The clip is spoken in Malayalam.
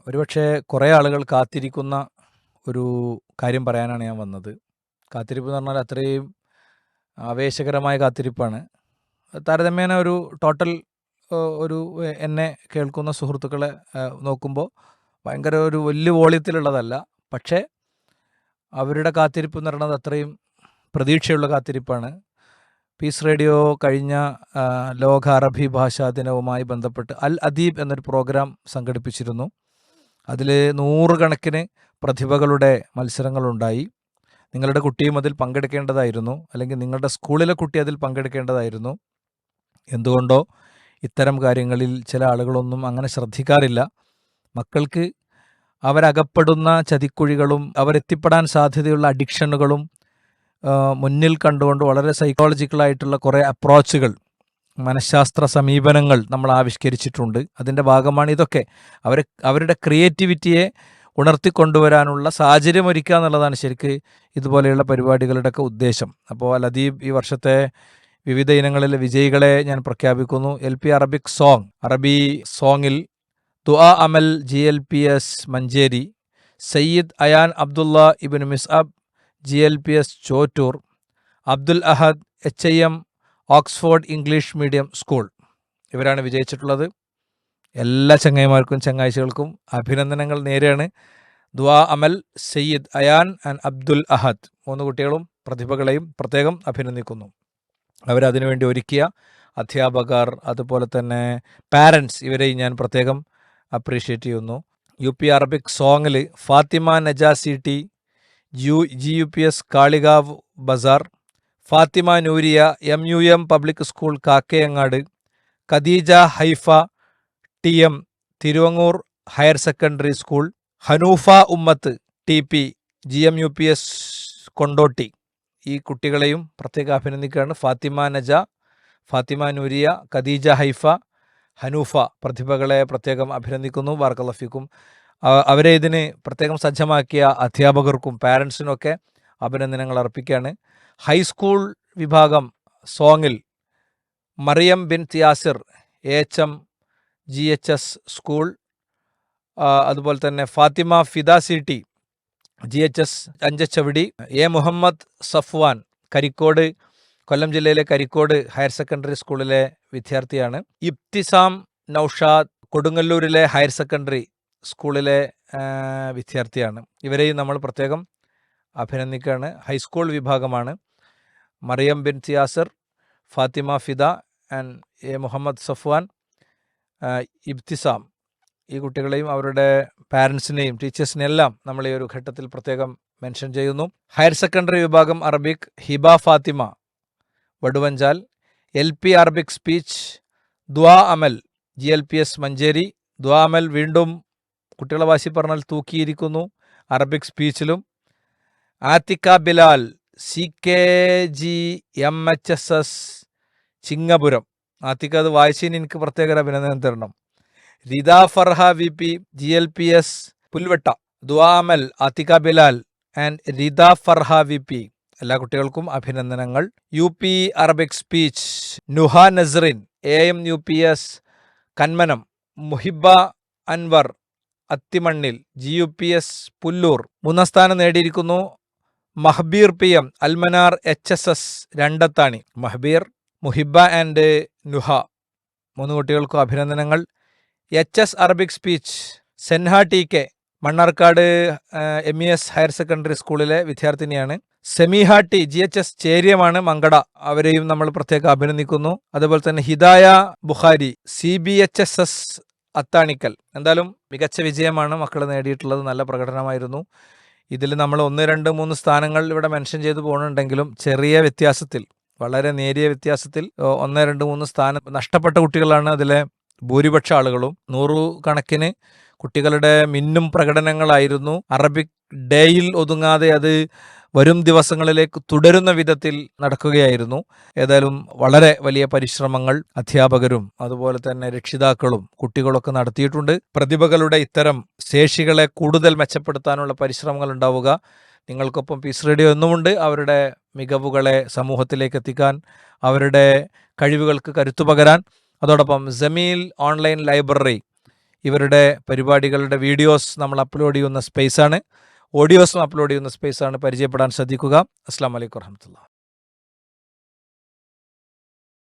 ഒരുപക്ഷെ കുറേ ആളുകൾ കാത്തിരിക്കുന്ന ഒരു കാര്യം പറയാനാണ് ഞാൻ വന്നത്. കാത്തിരിപ്പ് എന്ന് പറഞ്ഞാൽ അത്രയും ആവേശകരമായ കാത്തിരിപ്പാണ്. താരതമ്യേന ഒരു ടോട്ടൽ ഒരു എന്നെ കേൾക്കുന്ന സുഹൃത്തുക്കളെ നോക്കുമ്പോൾ ഭയങ്കര ഒരു വലിയ വോളിയത്തിലുള്ളതല്ല. പക്ഷേ അവരുടെ കാത്തിരിപ്പ് എന്ന് പറയുന്നത് അത്രയും പ്രതീക്ഷയുള്ള കാത്തിരിപ്പാണ്. പീസ് റേഡിയോ കഴിഞ്ഞ ലോക അറബി ഭാഷാ ദിനവുമായി ബന്ധപ്പെട്ട് അൽ അദീബ് എന്നൊരു പ്രോഗ്രാം സംഘടിപ്പിച്ചിരുന്നു. അതിൽ 100 കണക്കിന് പ്രതിഭകളുടെ മത്സരങ്ങളുണ്ടായി. നിങ്ങളുടെ കുട്ടിയും അതിൽ പങ്കെടുക്കേണ്ടതായിരുന്നു, അല്ലെങ്കിൽ നിങ്ങളുടെ സ്കൂളിലെ കുട്ടി അതിൽ പങ്കെടുക്കേണ്ടതായിരുന്നു. എന്തുകൊണ്ടോ ഇത്തരം കാര്യങ്ങളിൽ ചില ആളുകളൊന്നും അങ്ങനെ ശ്രദ്ധിക്കാറില്ല. മക്കൾക്ക് അവരകപ്പെടുന്ന ചതിക്കുഴികളും അവരെത്തിപ്പെടാൻ സാധ്യതയുള്ള അഡിക്ഷനുകളും മുന്നിൽ കണ്ടുകൊണ്ട് വളരെ സൈക്കോളജിക്കലായിട്ടുള്ള കുറേ അപ്രോച്ചുകൾ, മനഃശാസ്ത്ര സമീപനങ്ങൾ നമ്മൾ ആവിഷ്കരിച്ചിട്ടുണ്ട്. അതിൻ്റെ ഭാഗമാണ് ഇതൊക്കെ. അവരുടെ ക്രിയേറ്റിവിറ്റിയെ ഉണർത്തിക്കൊണ്ടുവരാനുള്ള സാഹചര്യം ഒരുക്കുക എന്നുള്ളതാണ് ശരിക്ക് ഇതുപോലെയുള്ള പരിപാടികളുടെയൊക്കെ ഉദ്ദേശം. അപ്പോൾ അൽ അദീബ് ഈ വർഷത്തെ വിവിധ ഇനങ്ങളിലെ വിജയികളെ ഞാൻ പ്രഖ്യാപിക്കുന്നു. LP അറബിക് സോങ്, അറബി സോങ്ങിൽ ദുആ അമൽ GLPS മഞ്ചേരി, സയ്യിദ് അയാൻ അബ്ദുള്ള ഇബ്ൻ മിസ്അബ് GLPS ചോറ്റൂർ, അബ്ദുൽ അഹദ് HIM Oxford English medium school, ഇവരാണ് വിജയിച്ചിട്ടുള്ളത്. എല്ലാ ചങ്ങായിമാർക്കും ചങ്ങാഴ്ചകൾക്കും അഭിനന്ദനങ്ങൾ നേരെയാണ്. ദുആ അമൽ, സയ്യിദ് അയാൻ ആൻഡ് അബ്ദുൽ അഹദ് 3 കുട്ടികളും പ്രതിഭകളെയും പ്രത്യേകം അഭിനന്ദിക്കുന്നു. അവരതിനുവേണ്ടി ഒരുക്കിയ അധ്യാപകർ, അതുപോലെ തന്നെ പാരൻസ്, ഇവരെയും ഞാൻ പ്രത്യേകം അപ്രീഷിയേറ്റ് ചെയ്യുന്നു. UP അറബിക് സോങ്ങിൽ Fathima Najasi T GUPS Kalikavu Bazar, Fathima Nooriya MUM public school Kakkayangad, Khadeeja Haifa TM Thiruvangoor higher secondary school, Hanoofa Ummath TP GMUPS Kondotty, ഈ കുട്ടികളെയും പ്രത്യേകം അഭിനന്ദിക്കുകയാണ്. ഫാത്തിമ നജ, ഫാത്തിമ നൂരിയ, ഖദീജ ഹൈഫ, ഹനൂഫ പ്രതിഭകളെ പ്രത്യേകം അഭിനന്ദിക്കുന്നു. ബാറക്കല്ലാഹു ഫീക്കും. അവരെ ഇതിന് പ്രത്യേകം സജ്ജമാക്കിയ അധ്യാപകർക്കും പാരൻസിനുമൊക്കെ അഭിനന്ദനങ്ങൾ അർപ്പിക്കുകയാണ്. ഹൈസ്കൂൾ വിഭാഗം സോങ്ങിൽ Mariyam Bin Yasir AHM GHS school, അതുപോലെ തന്നെ ഫാത്തിമ ഫിദ CT GHS അഞ്ചച്ചവടി, മുഹമ്മദ് സഫ്വാൻ കരിക്കോട്, കൊല്ലം ജില്ലയിലെ കരിക്കോട് ഹയർ സെക്കൻഡറി സ്കൂളിലെ വിദ്യാർത്ഥിയാണ്. ഇബ്തിസാം നൌഷാദ് കൊടുങ്ങല്ലൂരിലെ ഹയർ സെക്കൻഡറി സ്കൂളിലെ വിദ്യാർത്ഥിയാണ്. ഇവരെയും നമ്മൾ പ്രത്യേകം അഭിനന്ദിക്കുകയാണ്. ഹൈസ്കൂൾ വിഭാഗമാണ്. മറിയം ബിൻ യാസിർ, ഫാത്തിമ ഫിദ ആൻഡ് മുഹമ്മദ് സഫ്വാൻ, ഇബ്തിസാം, ഈ കുട്ടികളെയും അവരുടെ പാരൻസിനെയും ടീച്ചേഴ്സിനെല്ലാം നമ്മൾ ഈ ഒരു ഘട്ടത്തിൽ പ്രത്യേകം മെൻഷൻ ചെയ്യുന്നു. ഹയർ സെക്കൻഡറി വിഭാഗം Arabic Hiba Fathima Vaduvanchal, LP Arabic speech Dua Amal GLPS Manjeri. ദുആ അമൽ വീണ്ടും കുട്ടികളെ വാശി പറഞ്ഞാൽ തൂക്കിയിരിക്കുന്നു അറബിക് സ്പീച്ചിലും. ആത്തിക്ക ബിലാൽ CKG MHSS ചിങ്ങപുരം, ആത്തിക്ക അത് വായിച്ചതിന് എനിക്ക് പ്രത്യേക അഭിനന്ദനം തരണം. Rida Farha VP GLPS Pulvatta, Dua Amal, Athika Bilal and Rida Farha VP, എല്ലാ കുട്ടികൾക്കും അഭിനന്ദനങ്ങൾ. UP Arabic speech Nuha Nasrin AMUPS Kanmanam, Muhiba Anvar അത്തിമണ്ണിൽ GUPS പുല്ലൂർ 3ാം സ്ഥാനം നേടിയിരിക്കുന്നു. Mahbeer PM Almanar HSS Randathani. Mahbeer, Muhiba and Nuha 3 കുട്ടികൾക്കും അഭിനന്ദനങ്ങൾ. HS Arabic speech Senha TK Mannarkkad MES higher secondary സ്കൂളിലെ വിദ്യാർത്ഥിനിയാണ്. സെമീഹ T GHS ചേര്യമാണ് മങ്കട, അവരെയും നമ്മൾ പ്രത്യേകം അഭിനന്ദിക്കുന്നു. അതുപോലെ തന്നെ ഹിദായ ബുഖാരി CBHSS അത്താണിക്കൽ. എന്തായാലും മികച്ച വിജയമാണ് മക്കൾ നേടിയിട്ടുള്ളത്. നല്ല പ്രകടനമായിരുന്നു. ഇതിൽ നമ്മൾ 1, 2, 3 സ്ഥാനങ്ങൾ ഇവിടെ മെൻഷൻ ചെയ്തു പോകുന്നുണ്ടെങ്കിലും ചെറിയ വ്യത്യാസത്തിൽ, വളരെ നേരിയ വ്യത്യാസത്തിൽ 1, 2, 3 സ്ഥാനം നഷ്ടപ്പെട്ട കുട്ടികളാണ് അതിലെ ഭൂരിപക്ഷ ആളുകളും. 100 കണക്കിന് കുട്ടികളുടെ മിന്നും പ്രകടനങ്ങളായിരുന്നു. അറബിക് ഡേയിൽ ഒതുങ്ങാതെ അത് വരും ദിവസങ്ങളിലേക്ക് തുടരുന്ന വിധത്തിൽ നടക്കുകയായിരുന്നു. ഏതായാലും വളരെ വലിയ പരിശ്രമങ്ങൾ അധ്യാപകരും അതുപോലെ തന്നെ രക്ഷിതാക്കളും കുട്ടികളൊക്കെ നടത്തിയിട്ടുണ്ട്. പ്രതിഭകളുടെ ഇത്തരം ശേഷികളെ കൂടുതൽ മെച്ചപ്പെടുത്താനുള്ള പരിശ്രമങ്ങൾ ഉണ്ടാവുക. നിങ്ങൾക്കൊപ്പം പീസ് റേഡിയോ എന്നുമുണ്ട്. അവരുടെ മികവുകളെ സമൂഹത്തിലേക്ക് എത്തിക്കാൻ, അവരുടെ കഴിവുകൾക്ക് കരുത്തു പകരാൻ. അതോടൊപ്പം ജമീൽ ഓൺലൈൻ ലൈബ്രറി, ഇവരുടെ പരിപാടികളുടെ വീഡിയോസ് നമ്മൾ അപ്ലോഡ് ചെയ്യുന്ന സ്പേസാണ്, ഓഡിയോസും അപ്ലോഡ് ചെയ്യുന്ന സ്പേസാണ്. പരിചയപ്പെടാൻ ശ്രദ്ധിക്കുക. അസ്സലാമു അലൈക്കും വറഹ്മത്തുള്ളാഹി.